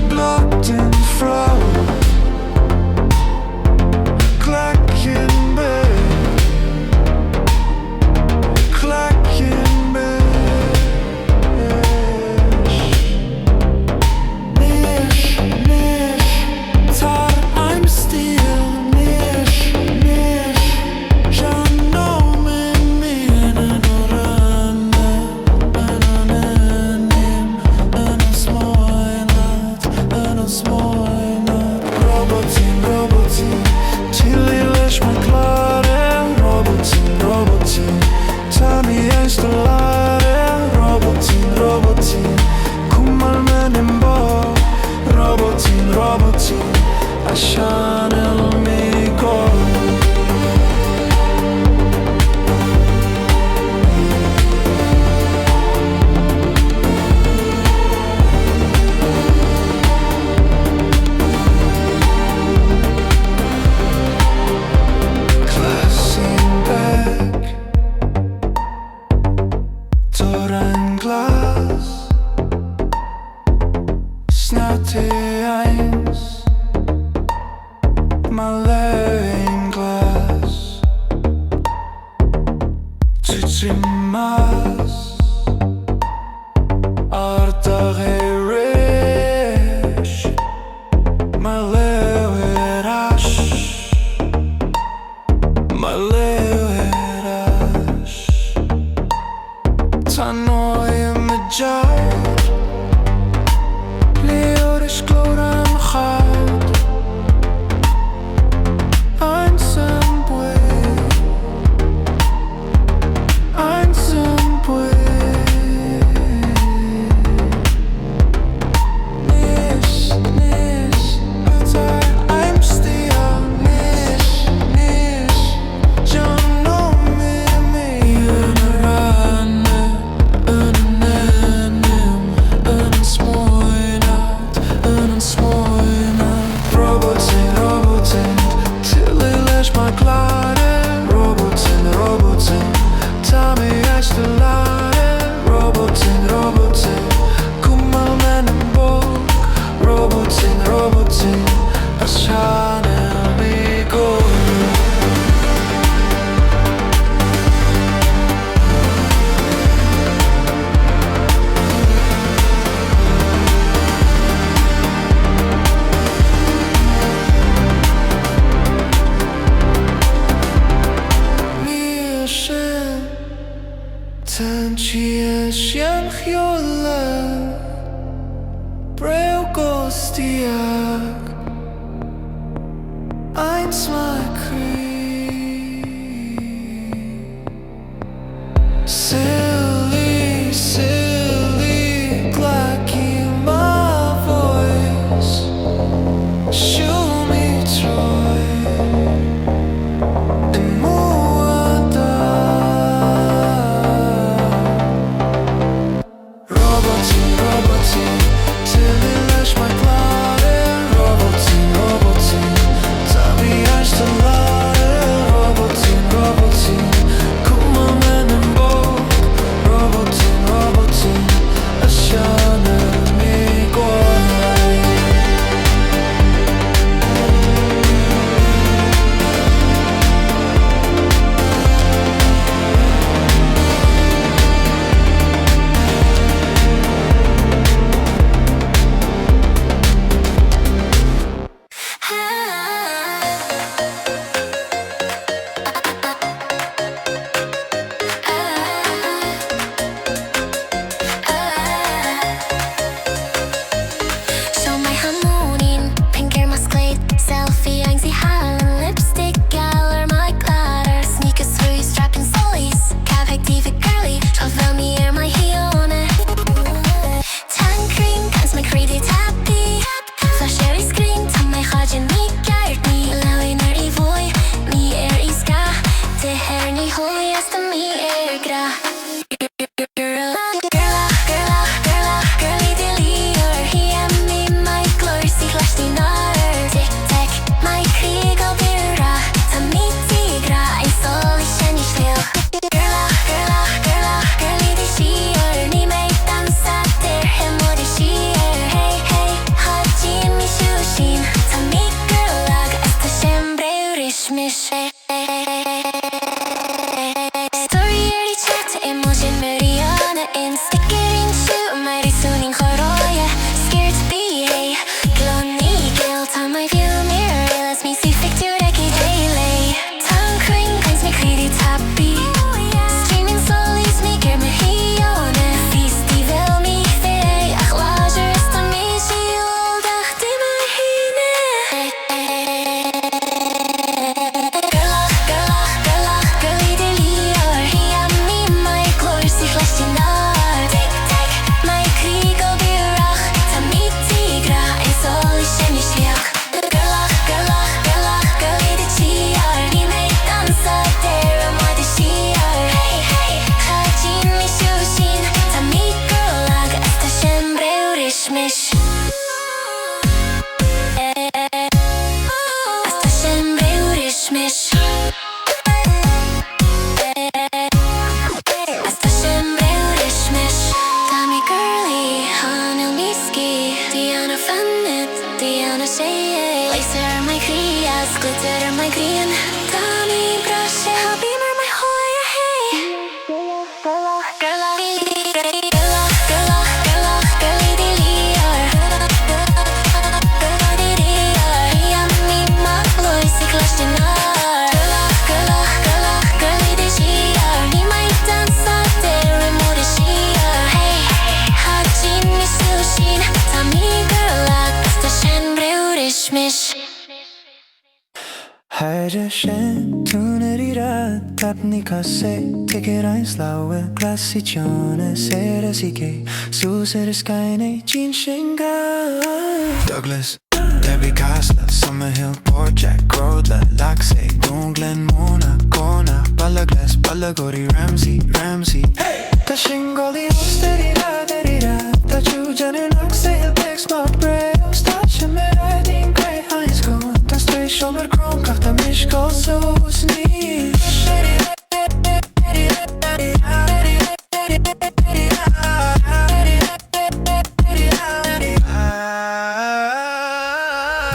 Blocked in frost. Ayns, my lane glass Tzimas Ardagerish, my lewerash, my lewerash Tanoim the jar Leorish gloran hard Ayns and Braew gostiach Ayns my cree Silly, silly glacky my voice Show me Troy and Moot Robotin till he lash my clare Robotin Tami Ayns to lare Robotin Come on men and bog Robotin Ashana me goai fina tjejer. Laser är my krias, glitter är my gren. Ta mig bra tjej, ha beamer my hoja hej. Girlagh, girlagh, di liar. Girlagh, di liar. Ja, min maglois, ik las din ar. Girlagh, di liar. Ni mig dansa, der är mode skiar. Hey, ha din i sushin. Ta mig girlagh, Staaishyn Breew mish. Haja shen tunarira tapni kase take it Ayns lawe glassy chona sera sike susera skyne jean shinga Douglas Debbie Castle Summerhill Port Jack Grodla Laxe Dunglen Mona Kona Ballaglas Ballagori Ramsey Ta shingoli osterira derira Ta chujaner Laxe Bex Mark Braew Staaishyn riding grey Ayns gone Ta Staaishyn med kronkraft Ta mishkal susni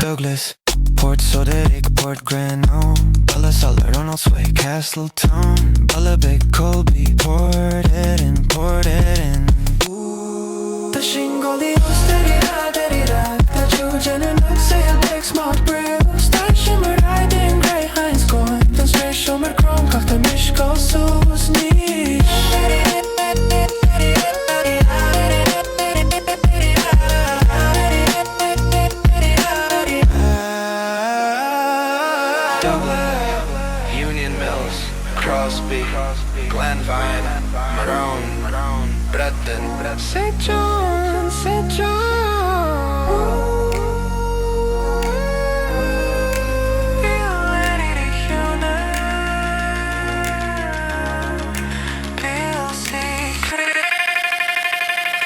Douglas Port Soderick Port Granholm Balla Suller Ronald Sway Castletown Balla Big Colby Port it in Ta shingoli osterira derira Ta chujaner Laxe Bex Mark Braew Staaishyn riding grey Ayns gone Ta Staaishyn med kronkraft Ta mishkal susni Union Mills, Crosby, Glenvine, Maroon, Breton, St. John, St. John.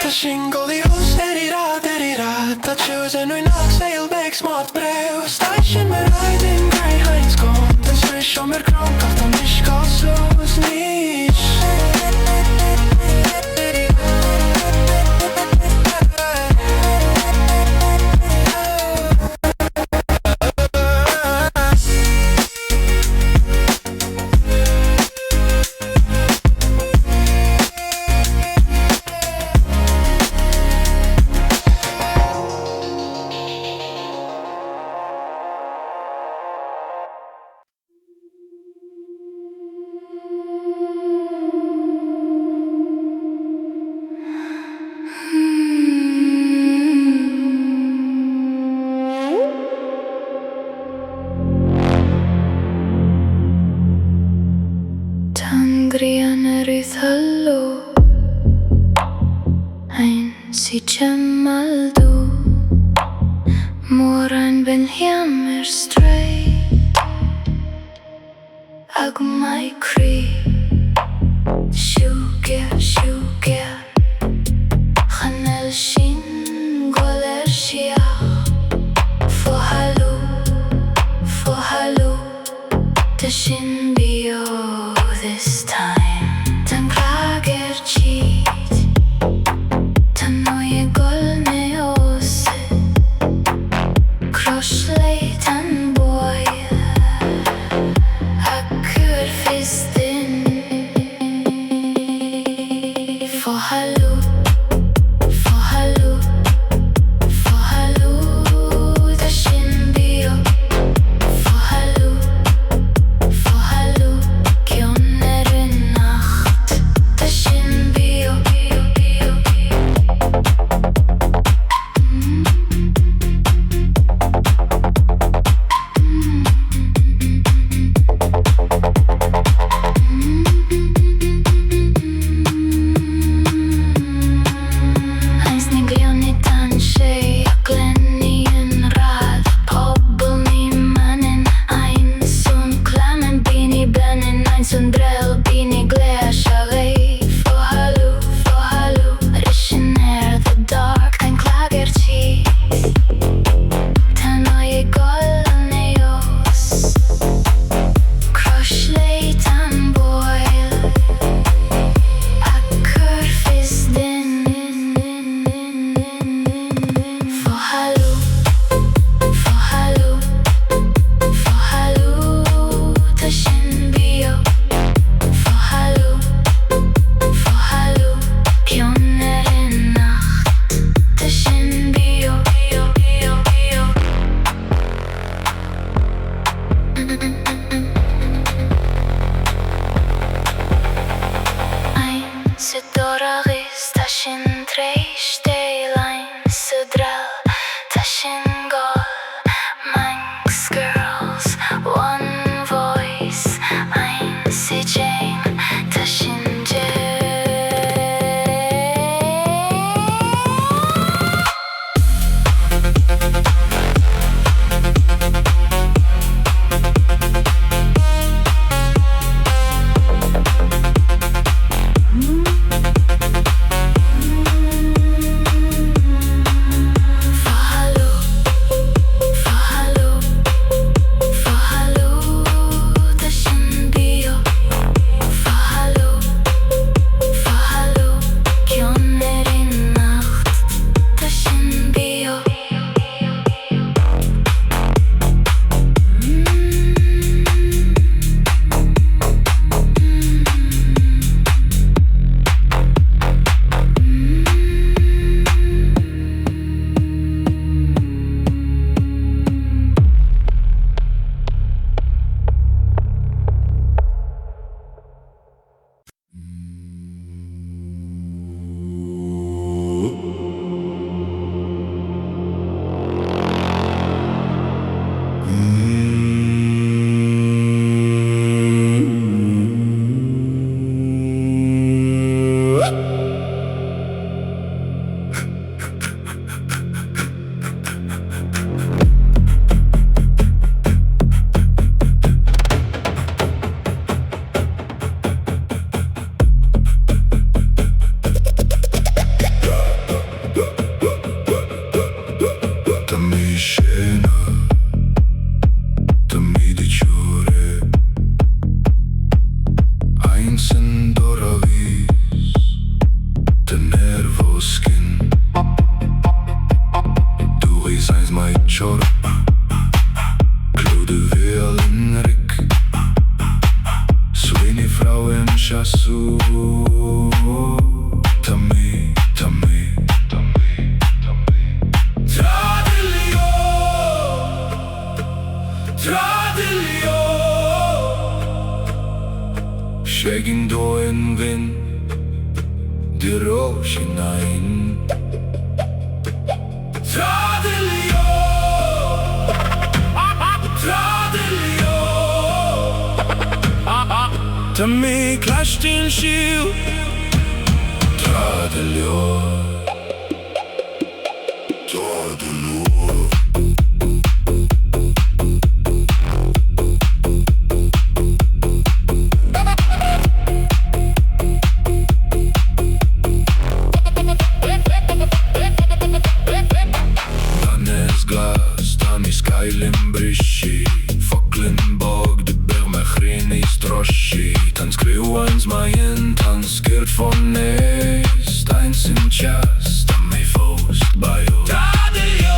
Ta shingoli hos derira Ta chosen we knock sail big smart Breew Staaishyn med riding grey Ayns gone Ta Staaishyn med kronkraft Ta mishkal susni Halloo Ayns Tynwald Moran ben hammer straight Ag my cree Shuger Chanel shin Goler shia For Halloo The shin bio this time Tan klager cheat Tan noye golne ose Crossley tan boy Akur fistin For Halloo The shin bio For Halloo Manx girls, one voice, Ayns Jane, Staaishyn Shaking door en wind, de roosje nijn. Tradelio, tradelio. To me clashed in shield. Tradelio, tradelio. Breeshey, Fooclish bog, de berg met green is Droshey. Dan schreeuw eens mij in, dan skeert van nees. Ayns in chest, dan mij voest bij jou. Tradelio,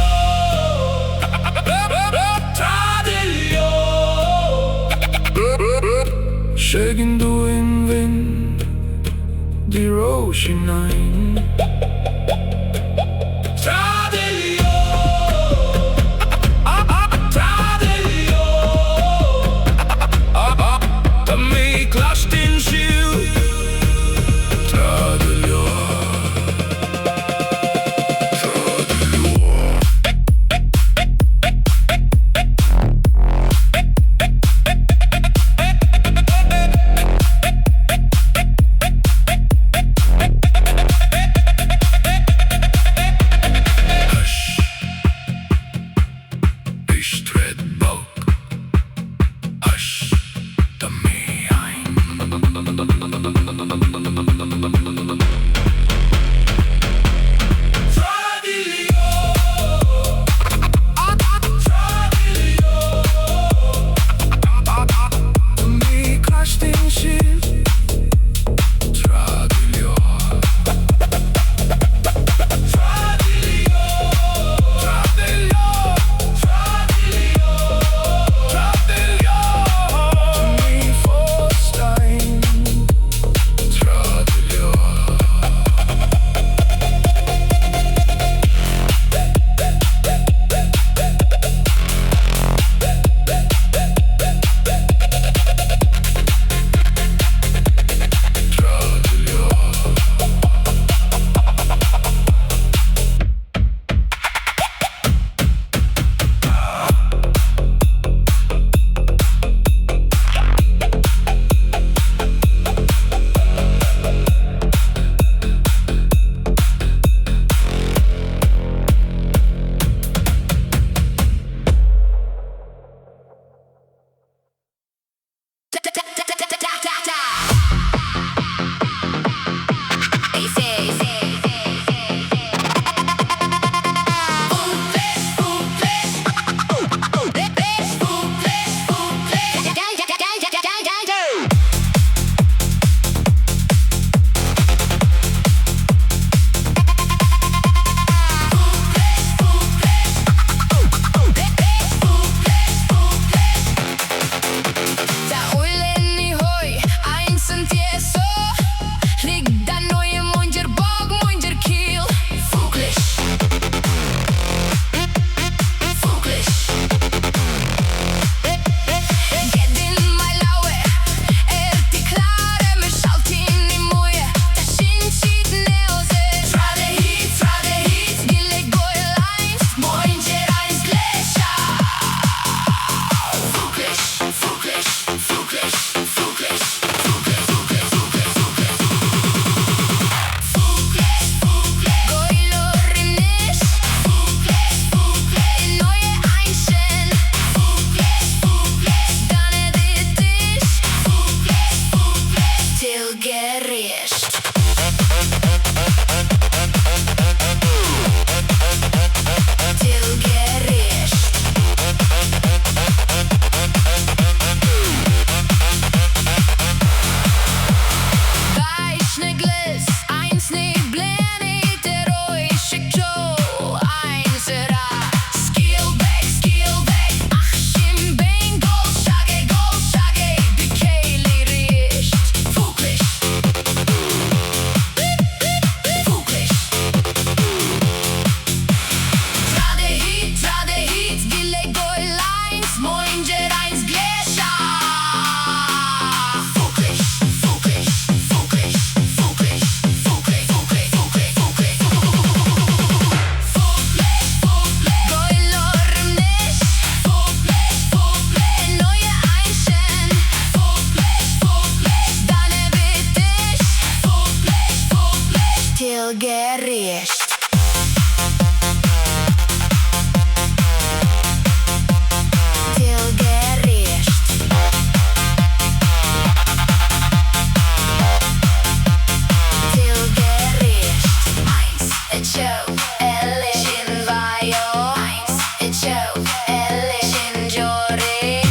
show, Ellan, shin vaio, Ayns, it show, Ellan, shin jori.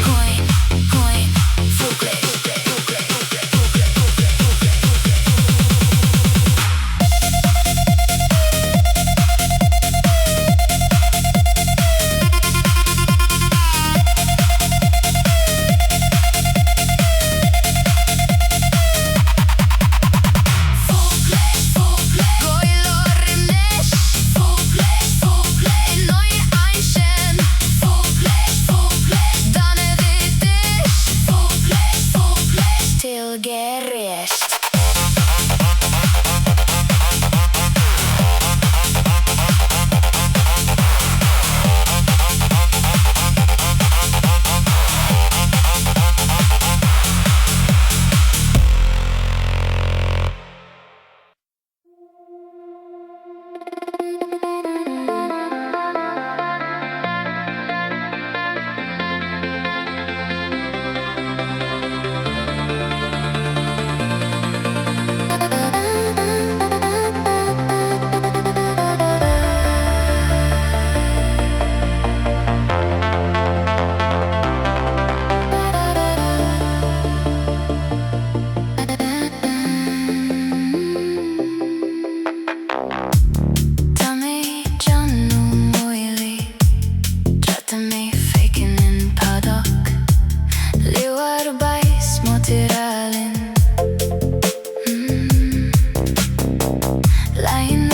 Coin, Fooclish.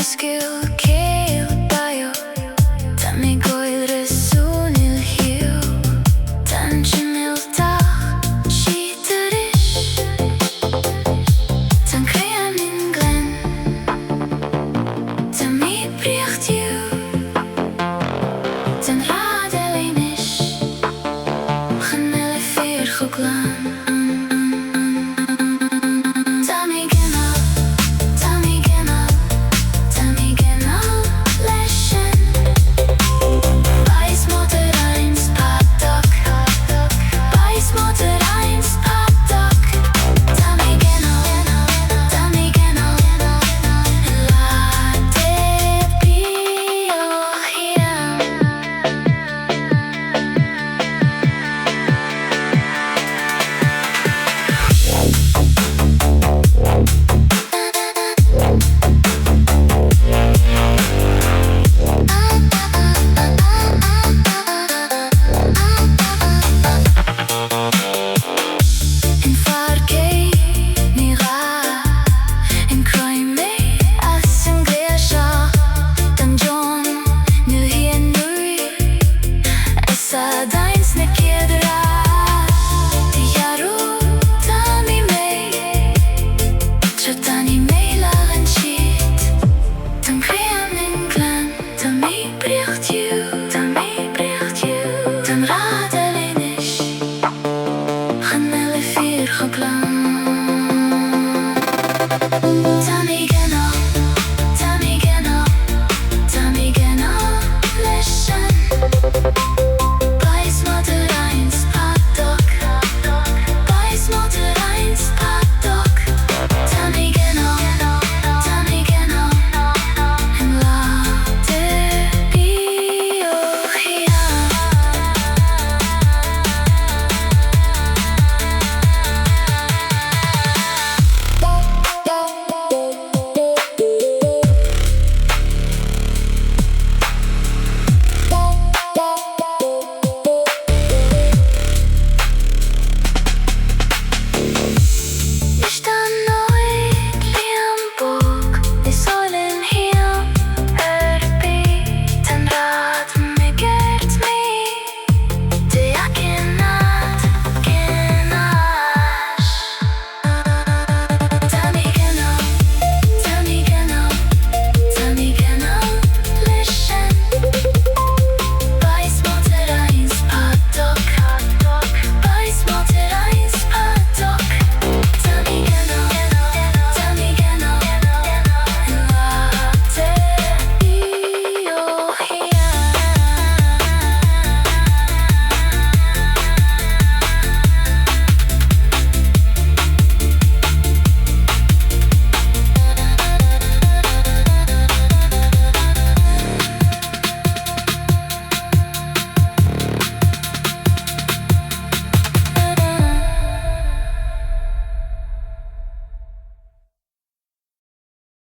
Skill